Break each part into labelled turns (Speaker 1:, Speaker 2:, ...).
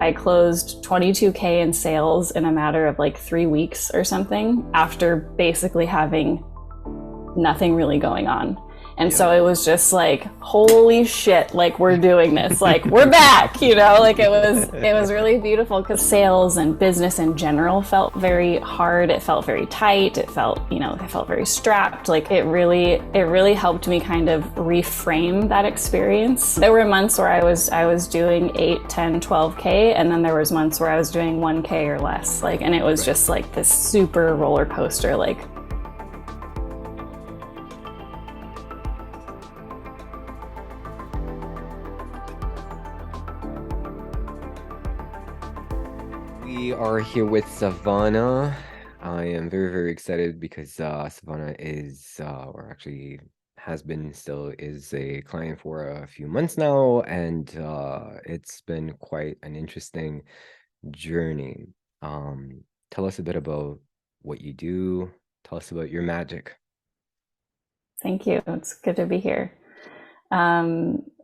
Speaker 1: I closed 22K in sales in a matter of like 3 weeks or something, after basically having nothing really going on. And so it was just like, holy shit, like we're doing this, like we're back, like it was really beautiful, because sales and business in general felt very hard. It felt very tight. It felt, it felt very strapped. Like it really helped me kind of reframe that experience. There were months where I was doing 8, 10, 12K, and then there was months where I was doing 1K or less. Like, and it was just like this super roller coaster, like.
Speaker 2: We are here with Savannah. I am very, very excited because Savannah is, or actually has been, still is a client for a few months now, and it's been quite an interesting journey. Tell us a bit about what you do. Tell us about your magic.
Speaker 1: Thank you. It's good to be here.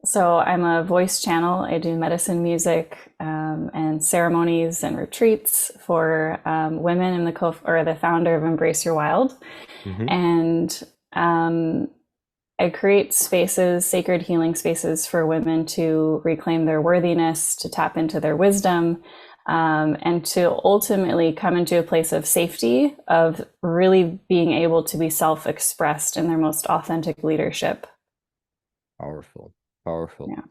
Speaker 1: So I'm a voice channel. I do medicine music and ceremonies and retreats for women. I'm the founder of Embrace Your Wild, and I create spaces, sacred healing spaces for women to reclaim their worthiness, to tap into their wisdom, and to ultimately come into a place of safety, of really being able to be self-expressed in their most authentic leadership.
Speaker 2: Powerful, powerful.
Speaker 1: Yeah.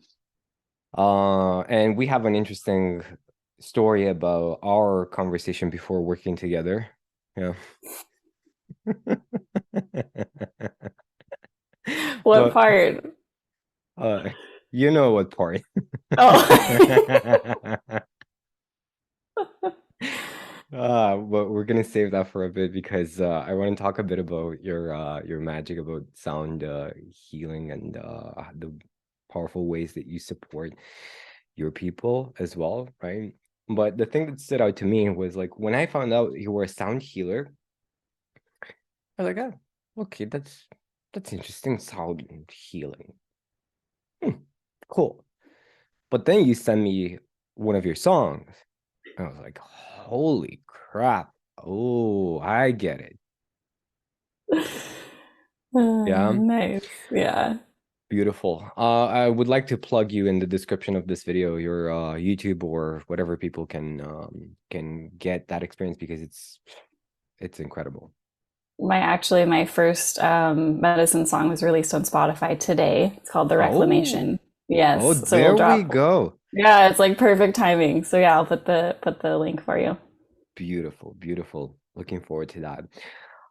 Speaker 2: And we have an interesting story about our conversation before working together. Yeah.
Speaker 1: What part?
Speaker 2: You know what part.
Speaker 1: Oh.
Speaker 2: But we're gonna save that for a bit, because I want to talk a bit about your magic, about sound healing, and the powerful ways that you support your people as well, right? But the thing that stood out to me was, like, when I found out you were a sound healer, I was like, oh, okay, that's interesting, sound healing. Cool. But then you sent me one of your songs. I was like, holy crap. Oh, I get it. Yeah.
Speaker 1: Nice. Yeah.
Speaker 2: Beautiful. I would like to plug you in the description of this video, your YouTube or whatever people can get that experience, because it's incredible.
Speaker 1: My first medicine song was released on Spotify today. It's called The
Speaker 2: Oh,
Speaker 1: Reclamation. Yes. So we'll
Speaker 2: there we
Speaker 1: drop.
Speaker 2: go.
Speaker 1: Yeah, it's like perfect timing. So yeah, I'll put the link for you.
Speaker 2: Beautiful, beautiful. Looking forward to that.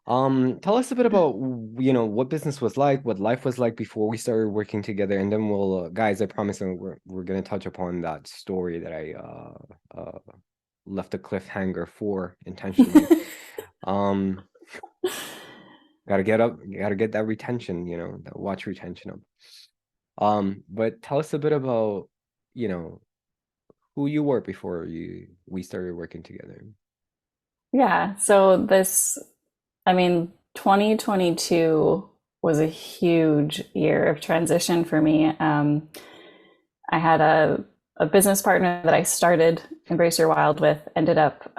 Speaker 2: Tell us a bit about, what business was like, what life was like before we started working together, and then we'll, guys, I promise we're gonna touch upon that story that I left a cliffhanger for intentionally. Gotta get that retention, that watch retention up. But tell us a bit about, who you were before we started working together.
Speaker 1: Yeah. 2022 was a huge year of transition for me. I had a business partner that I started Embrace Your Wild with, ended up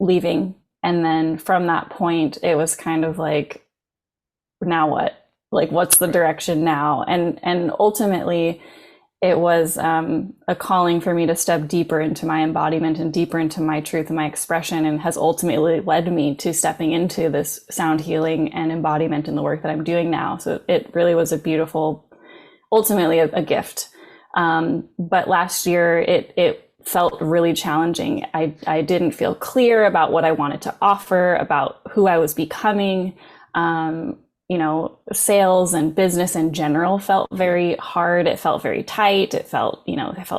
Speaker 1: leaving. And then from that point, it was kind of like, now what? Like, what's the direction now? And ultimately, it was a calling for me to step deeper into my embodiment and deeper into my truth and my expression, and has ultimately led me to stepping into this sound healing and embodiment in the work that I'm doing now. So it really was a beautiful, ultimately a gift. But last year, it felt really challenging. I didn't feel clear about what I wanted to offer, about who I was becoming. Sales and business in general felt very hard. It felt very tight. It felt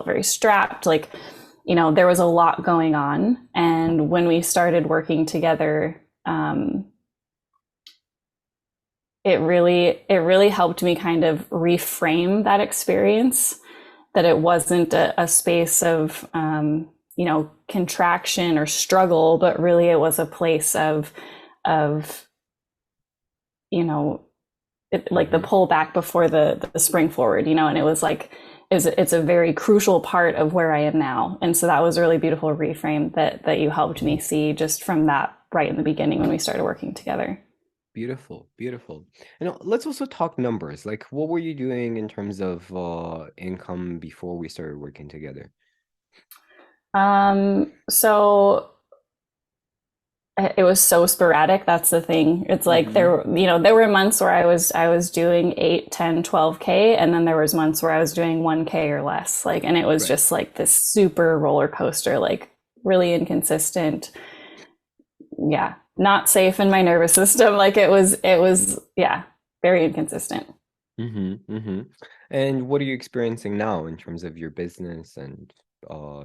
Speaker 1: very strapped. Like, there was a lot going on. And when we started working together, it really helped me kind of reframe that experience, that it wasn't a space of, contraction or struggle, but really it was a place of, like the pull back before the spring forward, and it was like it's a very crucial part of where I am now. And so that was a really beautiful reframe that you helped me see just from that right in the beginning when we started working together.
Speaker 2: Beautiful, beautiful. And let's also talk numbers. Like, what were you doing in terms of income before we started working together?
Speaker 1: So it was so sporadic. That's the thing. It's like
Speaker 2: Mm-hmm.
Speaker 1: there were months where I was doing 8, 10, 12K, and then there was months where I was doing 1K or less. Like, and it was
Speaker 2: Right.
Speaker 1: just like this super roller coaster, like really inconsistent. Yeah. Not safe in my nervous system. Like it was, yeah, very inconsistent.
Speaker 2: Mm-hmm. Mm-hmm. And what are you experiencing now in terms of your business and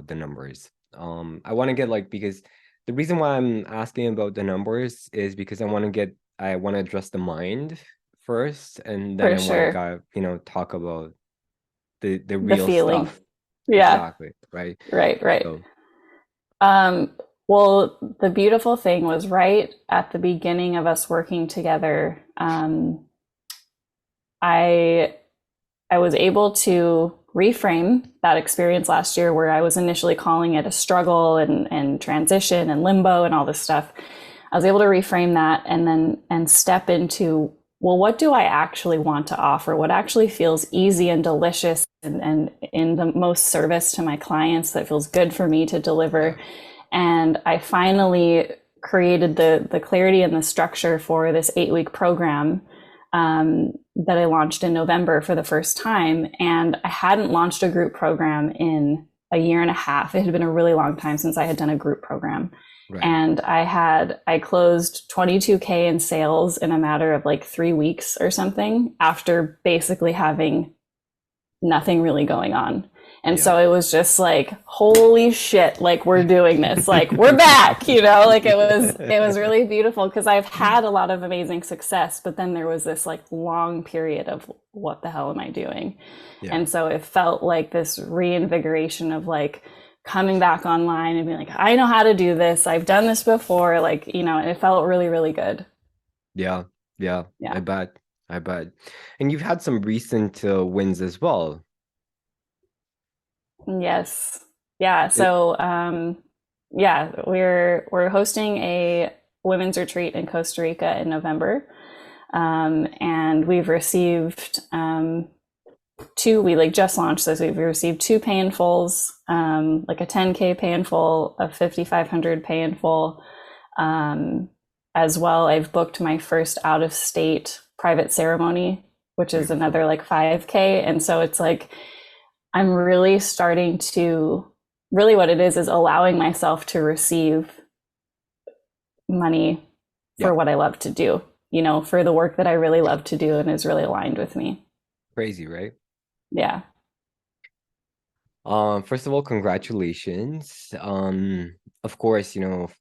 Speaker 2: the numbers? I want to get like because the reason why I'm asking about the numbers is because I want to address the mind first, and then
Speaker 1: For
Speaker 2: I want to
Speaker 1: sure.
Speaker 2: go, talk about the
Speaker 1: The
Speaker 2: real
Speaker 1: feeling.
Speaker 2: stuff.
Speaker 1: Yeah.
Speaker 2: Exactly, right?
Speaker 1: Right, right.
Speaker 2: So,
Speaker 1: Um, well, the beautiful thing was right at the beginning of us working together, I I was able to reframe that experience last year where I was initially calling it a struggle and transition and limbo and all this stuff. I was able to reframe that and step into, well, what do I actually want to offer? What actually feels easy and delicious and in the most service to my clients that feels good for me to deliver.
Speaker 2: yeah,
Speaker 1: And I finally created the clarity and the structure for this 8-week program that I launched in November for the first time. And I hadn't launched a group program in a year and a half. It had been a really long time since I had done a group program.
Speaker 2: right.
Speaker 1: And I closed 22K in sales in a matter of like 3 weeks or something after basically having nothing really going on. And
Speaker 2: Yeah.
Speaker 1: so it was just like, holy shit, like we're doing this, like we're back, like it was really beautiful because I've had a lot of amazing success, but then there was this like long period of what the hell am I doing?
Speaker 2: Yeah.
Speaker 1: And so it felt like this reinvigoration of like coming back online and being like, I know how to do this. I've done this before, like, and it felt really, really good.
Speaker 2: Yeah. Yeah. I
Speaker 1: Yeah.
Speaker 2: bet. I bet. And you've had some recent wins as well.
Speaker 1: Yes. Yeah.
Speaker 2: It,
Speaker 1: So, yeah, we're hosting a women's retreat in Costa Rica in November, and we've received two. We like just launched this. We've received two pay in fulls, like a 10K pay in full, a 5,500 pay in full, um, as well. I've booked my first out of state private ceremony, which is
Speaker 2: beautiful.
Speaker 1: another like 5K, and so it's like I'm really starting to really what it is allowing myself to receive money for
Speaker 2: Yeah.
Speaker 1: what I love to do, for the work that I really love to do and is really aligned with me.
Speaker 2: Crazy, right?
Speaker 1: Yeah.
Speaker 2: First of all, congratulations. Of course,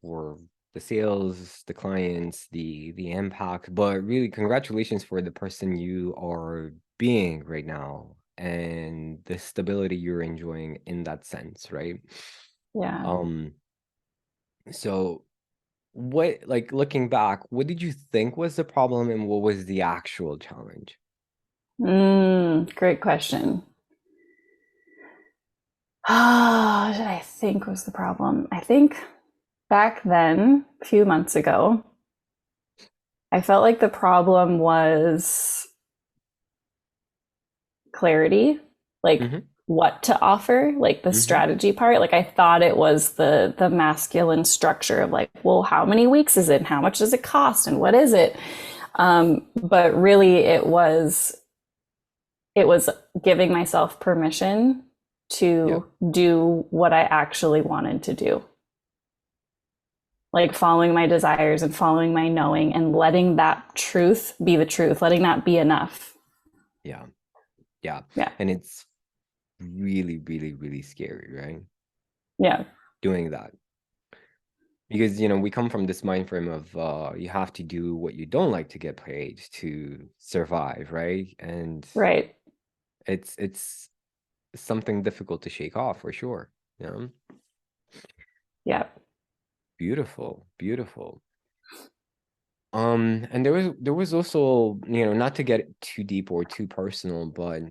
Speaker 2: for the sales, the clients, the impact, but really congratulations for the person you are being right now and the stability you're enjoying in that sense, right?
Speaker 1: Yeah.
Speaker 2: Um, so what, like looking back, what did you think was the problem and what was the actual challenge?
Speaker 1: Great question. What did I think was the problem? I think back then, a few months ago, I felt like the problem was clarity, like
Speaker 2: Mm-hmm.
Speaker 1: what to offer, like the
Speaker 2: Mm-hmm.
Speaker 1: strategy part. Like I thought it was the masculine structure of like, well, how many weeks is it? And how much does it cost? And what is it? But really it was giving myself permission
Speaker 2: Yeah.
Speaker 1: to do what I actually wanted to do. Like following my desires and following my knowing and letting that truth be the truth, letting that be enough.
Speaker 2: Yeah. Yeah.
Speaker 1: Yeah.
Speaker 2: And it's really, really, really scary, right?
Speaker 1: Yeah.
Speaker 2: Doing that. Because, we come from this mind frame of you have to do what you don't like to get paid to survive, right? And
Speaker 1: Right.
Speaker 2: it's something difficult to shake off for sure. Yeah.
Speaker 1: Yeah.
Speaker 2: Beautiful, beautiful. And there was also, not to get too deep or too personal, but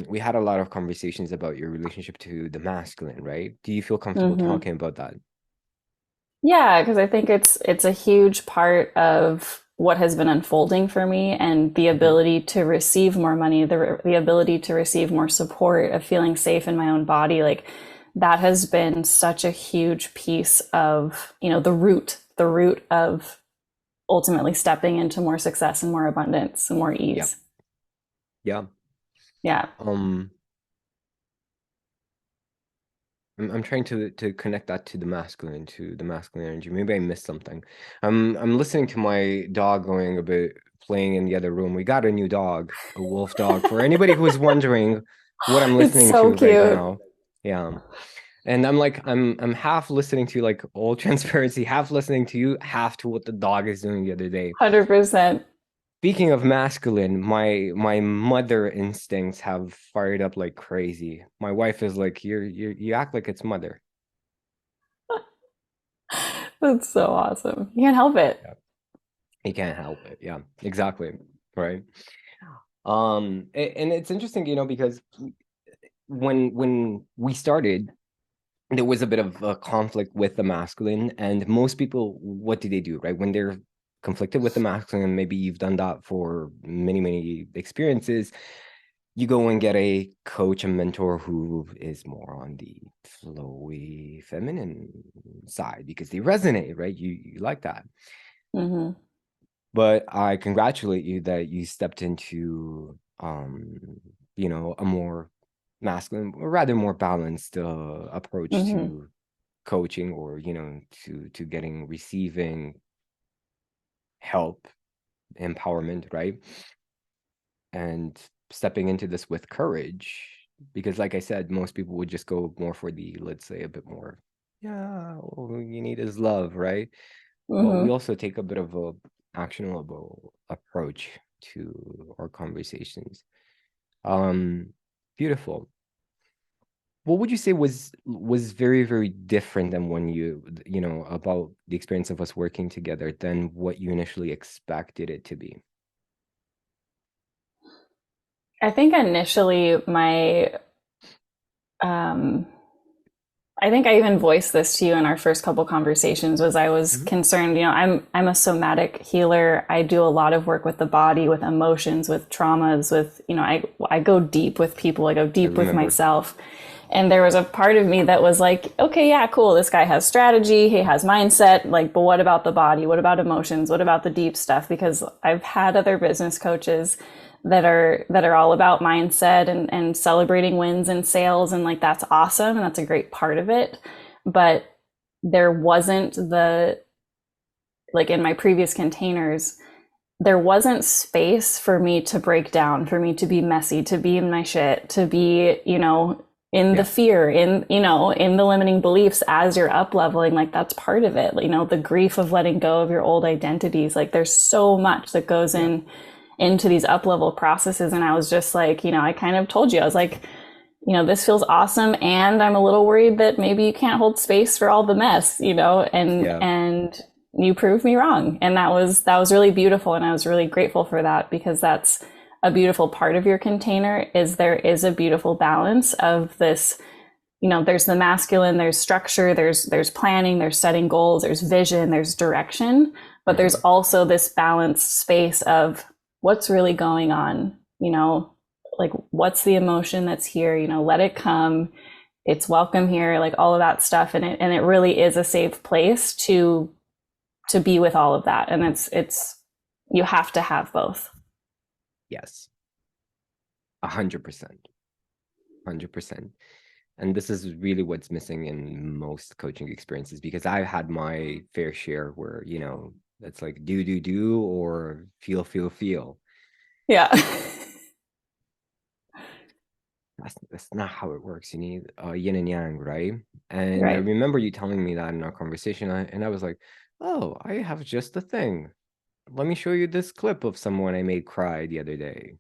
Speaker 2: we had a lot of conversations about your relationship to the masculine, right? Do you feel comfortable
Speaker 1: Hmm.
Speaker 2: talking about that?
Speaker 1: Yeah, because I think it's a huge part of what has been unfolding for me, and the
Speaker 2: Hmm.
Speaker 1: ability to receive more money, the ability to receive more support, of feeling safe in my own body, like that has been such a huge piece of, the root of ultimately stepping into more success and more abundance and more
Speaker 2: Yep.
Speaker 1: ease.
Speaker 2: Yeah.
Speaker 1: Yeah.
Speaker 2: Um, I'm trying to connect that to the masculine energy. Maybe I missed something. I'm listening to my dog going a bit, playing in the other room. We got a new dog, a wolf dog. For anybody who is wondering what I'm
Speaker 1: It's
Speaker 2: listening
Speaker 1: so
Speaker 2: to right
Speaker 1: cute.
Speaker 2: now. Yeah. And I'm half listening to, like, all transparency, half listening to you, half to what the dog is doing the other day.
Speaker 1: 100%.
Speaker 2: Speaking of masculine, my mother instincts have fired up like crazy. My wife is like, you act like it's mother.
Speaker 1: That's so awesome. You can't help it.
Speaker 2: Yeah. You can't help it. Yeah, exactly. Right. And it's interesting, because when we started, there was a bit of a conflict with the masculine, and most people, what do they do, right? When they're conflicted with the masculine, maybe you've done that for many, many experiences, you go and get a coach, a mentor who is more on the flowy feminine side because they resonate, right? You like that.
Speaker 1: Hmm.
Speaker 2: But I congratulate you that you stepped into, a more masculine, or rather more balanced approach
Speaker 1: Hmm.
Speaker 2: to coaching, or to getting, receiving help, empowerment, right? And stepping into this with courage, because like I said, most people would just go more for the, let's say, a bit more, yeah, all you need is love, right? But we
Speaker 1: Hmm.
Speaker 2: also take a bit of a actionable approach to our conversations. um Beautiful. What would you say was very, very different than when about the experience of us working together than what you initially expected it to be?
Speaker 1: I think initially um, I think I even voiced this to you in our first couple conversations, was I was
Speaker 2: Mhm.
Speaker 1: concerned, I'm a somatic healer. I do a lot of work with the body, with emotions, with traumas, with, I go deep with people, I go
Speaker 2: I
Speaker 1: deep with
Speaker 2: remember.
Speaker 1: myself. And there was a part of me that was like, okay, yeah, cool. This guy has strategy. He has mindset. Like, but what about the body? What about emotions? What about the deep stuff? Because I've had other business coaches that are all about mindset and celebrating wins and sales. And like, that's awesome. And that's a great part of it. But there wasn't like in my previous containers, there wasn't space for me to break down, for me to be messy, to be in my shit, to be, in the
Speaker 2: Yeah.
Speaker 1: fear, in the limiting beliefs as you're up leveling. Like that's part of it. The grief of letting go of your old identities. Like there's so much that goes
Speaker 2: Yeah.
Speaker 1: into these up level processes. And I was just like, I kind of told you, I was like, this feels awesome. And I'm a little worried that maybe you can't hold space for all the mess, and,
Speaker 2: Yeah.
Speaker 1: and you proved me wrong. And that was really beautiful. And I was really grateful for that, because that's a beautiful part of your container. Is there is a beautiful balance of this, there's the masculine, there's structure, there's planning, there's setting goals, there's vision, there's direction, but there's
Speaker 2: Hmm.
Speaker 1: also this balanced space of what's really going on, like what's the emotion that's here, let it come, it's welcome here, like all of that stuff. And it really is a safe place to be with all of that. And it's you have to have both.
Speaker 2: Yes. 100%. 100%. And this is really what's missing in most coaching experiences, because I had my fair share where, it's like do, or feel.
Speaker 1: Yeah.
Speaker 2: That's not how it works. You need yin and yang, right? And I
Speaker 1: Right.
Speaker 2: remember you telling me that in our conversation, and I was like, oh, I have just the thing. Let me show you this clip of someone I made cry the other day.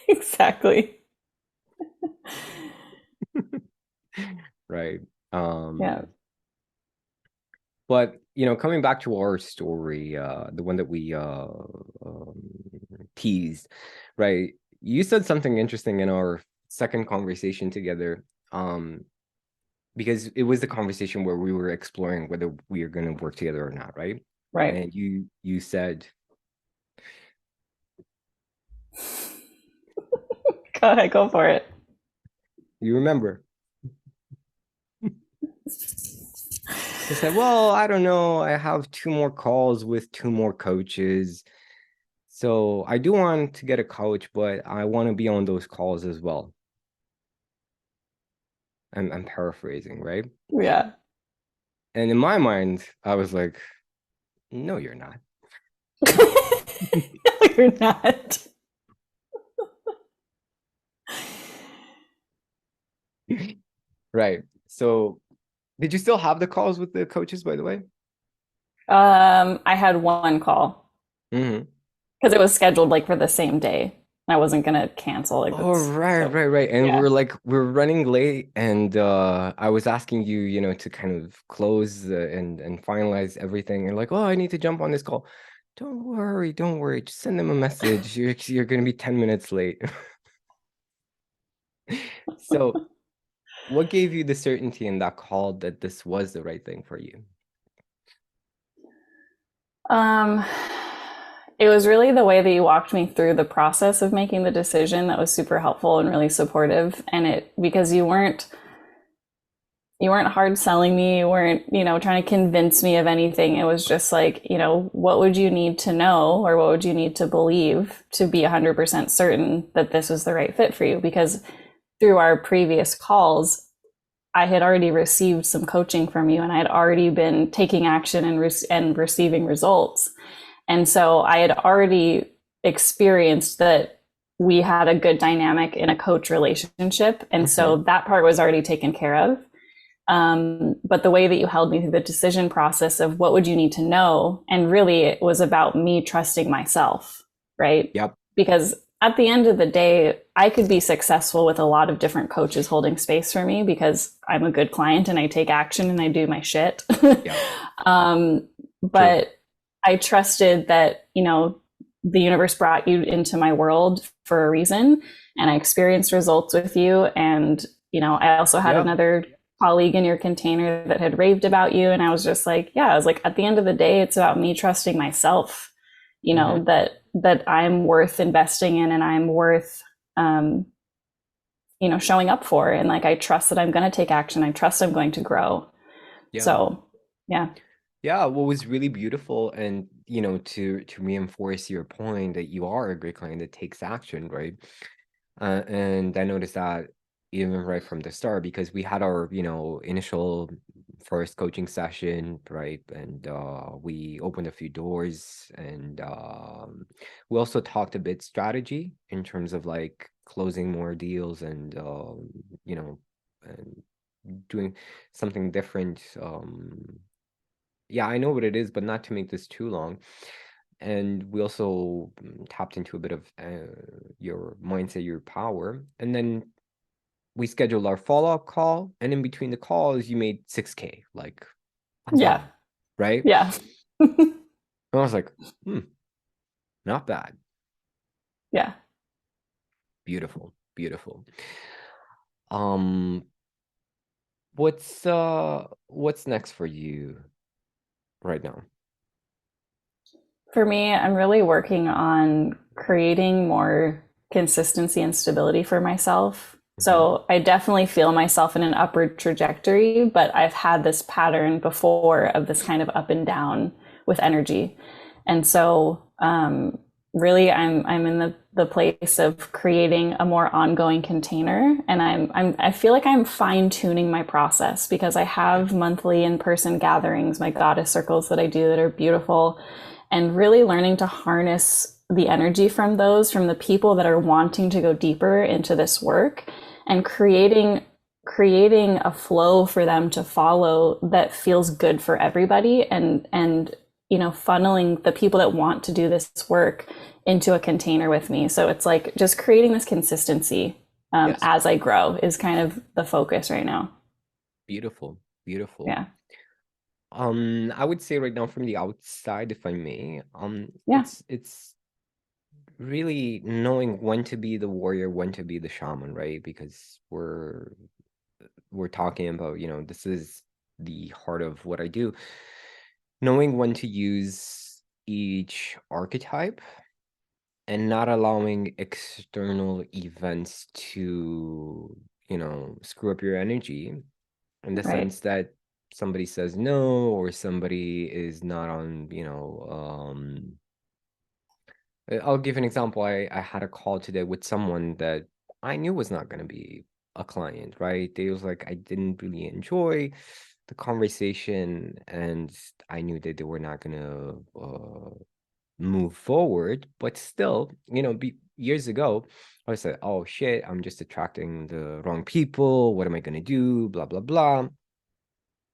Speaker 1: Exactly.
Speaker 2: Right.
Speaker 1: Yeah.
Speaker 2: Um, but coming back to our story, the one that we um, teased, right? You said something interesting in our second conversation together, because it was the conversation where we were exploring whether we are going to work together or not, right?
Speaker 1: Right.
Speaker 2: And you said,
Speaker 1: Go ahead, go for it.
Speaker 2: you remember, I said, well, I don't know. I have two more calls with two more coaches. So I do want to get a coach, but I want to be on those calls as well. I'm paraphrasing, right?
Speaker 1: Yeah.
Speaker 2: And in my mind, I was like, no, you're not.
Speaker 1: You're not.
Speaker 2: Right. So did you still have the calls with the coaches, by the way?
Speaker 1: I had one call
Speaker 2: Hmm.
Speaker 1: because it was scheduled like for the same day. I wasn't gonna cancel. Like
Speaker 2: Oh,
Speaker 1: that's
Speaker 2: right,
Speaker 1: so
Speaker 2: right, right. And
Speaker 1: yeah.
Speaker 2: we're running late, and I was asking you, to kind of close and finalize everything. And like, oh, I need to jump on this call. Don't worry, don't worry. Just send them a message. You're gonna be 10 minutes late. So, what gave you the certainty in that call that this was the right thing for you?
Speaker 1: Um, it was really the way that you walked me through the process of making the decision that was super helpful and really supportive. And it because you weren't hard selling me, you weren't, trying to convince me of anything. It was just like, what would you need to know or what would you need to believe to be 100% certain that this was the right fit for you? Because through our previous calls, I had already received some coaching from you and I had already been taking action and receiving results. And so I had already experienced that we had a good dynamic in a coach relationship. And so
Speaker 2: Hmm.
Speaker 1: that part was already taken care of. But the way that you held me through the decision process of what would you need to know, and really it was about me trusting myself, right?
Speaker 2: Yep.
Speaker 1: Because at the end of the day, I could be successful with a lot of different coaches holding space for me because I'm a good client and I take action and I do my shit.
Speaker 2: Yep.
Speaker 1: um,
Speaker 2: True.
Speaker 1: but I trusted that, the universe brought you into my world for a reason. And I experienced results with you. And, I also had
Speaker 2: Yep.
Speaker 1: another colleague in your container that had raved about you. And I was just like, yeah, I was like, at the end of the day, it's about me trusting myself,
Speaker 2: Hmm.
Speaker 1: that I'm worth investing in and I'm worth, um, showing up for. And like, I trust that I'm going to take action. I trust I'm going to grow.
Speaker 2: Yeah.
Speaker 1: So, yeah.
Speaker 2: Yeah, what was really beautiful, and to reinforce your point that you are a great client that takes action, right? And I noticed that even right from the start, because we had our, initial first coaching session, right? And we opened a few doors, and we also talked a bit strategy in terms of like closing more deals and you know, and doing something different. Yeah, I know what it is, but not to make this too long. And we also tapped into a bit of your mindset, your power. And then we scheduled our follow-up call. And in between the calls, you made 6K. Like, I'm
Speaker 1: Yeah.
Speaker 2: done. Right?
Speaker 1: Yeah.
Speaker 2: And I was like, hmm, not bad.
Speaker 1: Yeah.
Speaker 2: Beautiful. Beautiful. Um, what's next for you right now?
Speaker 1: For me, I'm really working on creating more consistency and stability for myself.
Speaker 2: Hmm.
Speaker 1: So I definitely feel myself in an upward trajectory, but I've had this pattern before of this kind of up and down with energy. And so really I'm in the place of creating a more ongoing container, and I feel like I'm fine tuning my process because I
Speaker 2: Yeah.
Speaker 1: have monthly in-person gatherings, my goddess circles that I do that are beautiful, and really learning to harness the energy from those, from the people that are wanting to go deeper into this work, and creating a flow for them to follow that feels good for everybody, and funneling the people that want to do this work into a container with me. So it's like just creating this consistency
Speaker 2: Yes.
Speaker 1: as I grow is kind of the focus right now.
Speaker 2: Beautiful. Beautiful.
Speaker 1: Yeah.
Speaker 2: I would say right now from the outside, if I may,
Speaker 1: Yeah,
Speaker 2: it's really knowing when to be the warrior, when to be the shaman, right? Because we're talking about, this is the heart of what I do. Knowing when to use each archetype and not allowing external events to, screw up your energy in the
Speaker 1: right.
Speaker 2: sense that somebody says no or somebody is not on, I'll give an example. I had a call today with someone that I knew was not going to be a client, right? They was like, I didn't really enjoy the conversation, and I knew that they were not going to move forward. But still, years ago, I was like, oh shit, I'm just attracting the wrong people. What am I going to do? Blah, blah, blah.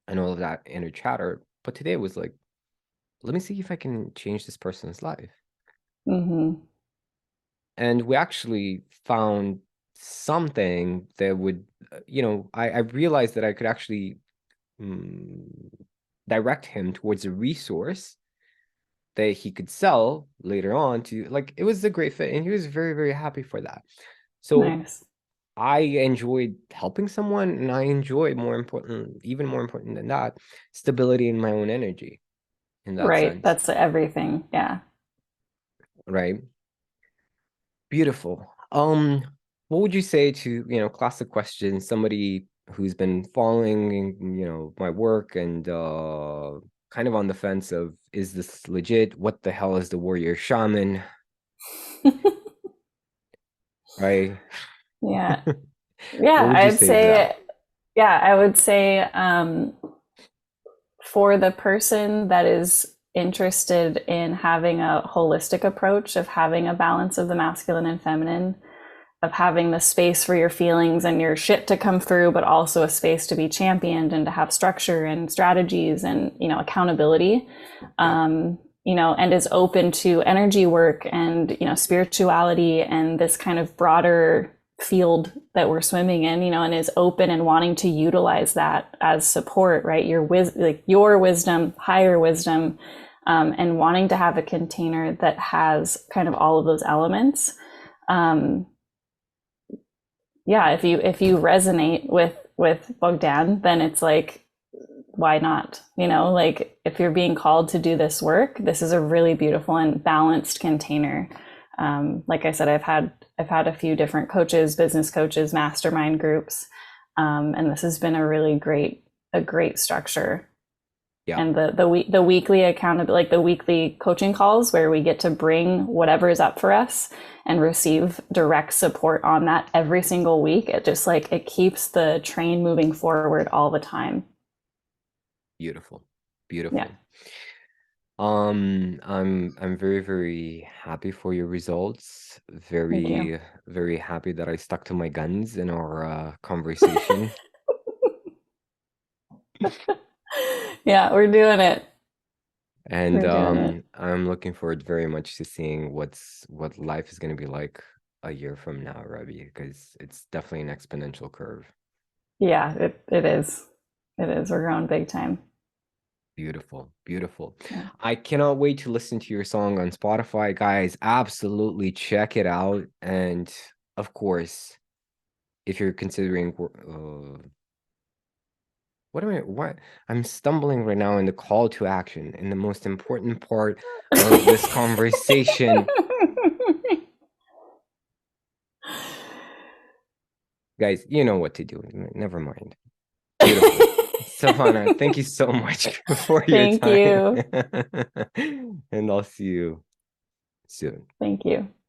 Speaker 2: And all of that inner chatter. But today it was like, let me see if I can change this person's life.
Speaker 1: Hmm.
Speaker 2: And we actually found something that would, I realized that I could actually mm, direct him towards a resource that he could sell later on to, like, it was a great fit, and he was very, very happy for that. So
Speaker 1: Nice.
Speaker 2: I enjoyed helping someone, and I enjoy even more important than that, stability in my own energy in that
Speaker 1: Right.
Speaker 2: sense,
Speaker 1: That's everything. Yeah.
Speaker 2: right? Beautiful. What would you say to, classic question, somebody who's been following, my work and kind of on the fence of, is this legit? What the hell is the warrior shaman? Right?
Speaker 1: Yeah.
Speaker 2: What
Speaker 1: Yeah,
Speaker 2: would you
Speaker 1: I'd
Speaker 2: say to that?
Speaker 1: say, yeah, I would say for the person that is interested in having a holistic approach of having a balance of the masculine and feminine, of having the space for your feelings and your shit to come through, but also a space to be championed and to have structure and strategies and, accountability.
Speaker 2: Yeah,
Speaker 1: And is open to energy work and, spirituality and this kind of broader field that we're swimming in, and is open and wanting to utilize that as support, right? Your wisdom, higher wisdom, and wanting to have a container that has kind of all of those elements. Um, yeah, if you resonate with Bogdan, then it's like, why not? Like if you're being called to do this work, this is a really beautiful and balanced container. Like I said, I've had a few different coaches, business coaches, mastermind groups, and this has been a great structure.
Speaker 2: yeah,
Speaker 1: And the weekly accountability, like the weekly coaching calls where we get to bring whatever is up for us and receive direct support on that every single week. It just like it keeps the train moving forward all the time.
Speaker 2: beautiful,
Speaker 1: Yeah.
Speaker 2: beautiful. I'm very, very happy for your results.
Speaker 1: Thank you.
Speaker 2: Very, very happy that I stuck to my guns in our conversation.
Speaker 1: Yeah, we're doing it.
Speaker 2: And
Speaker 1: We're doing it.
Speaker 2: I'm looking forward very much to seeing what life is going to be like a year from now, Ravi, because it's definitely an exponential curve.
Speaker 1: Yeah, it is. It is. We're growing big time.
Speaker 2: Beautiful, beautiful.
Speaker 1: Yeah.
Speaker 2: I cannot wait to listen to your song on Spotify, guys. Absolutely check it out. And of course, if you're considering what I'm stumbling right now in the call to action, in the most important part of this conversation. Guys, you know what to do. Never mind. Beautiful. Savannah, thank you so much for your
Speaker 1: Thank
Speaker 2: time.
Speaker 1: you.
Speaker 2: And I'll see you soon.
Speaker 1: Thank you.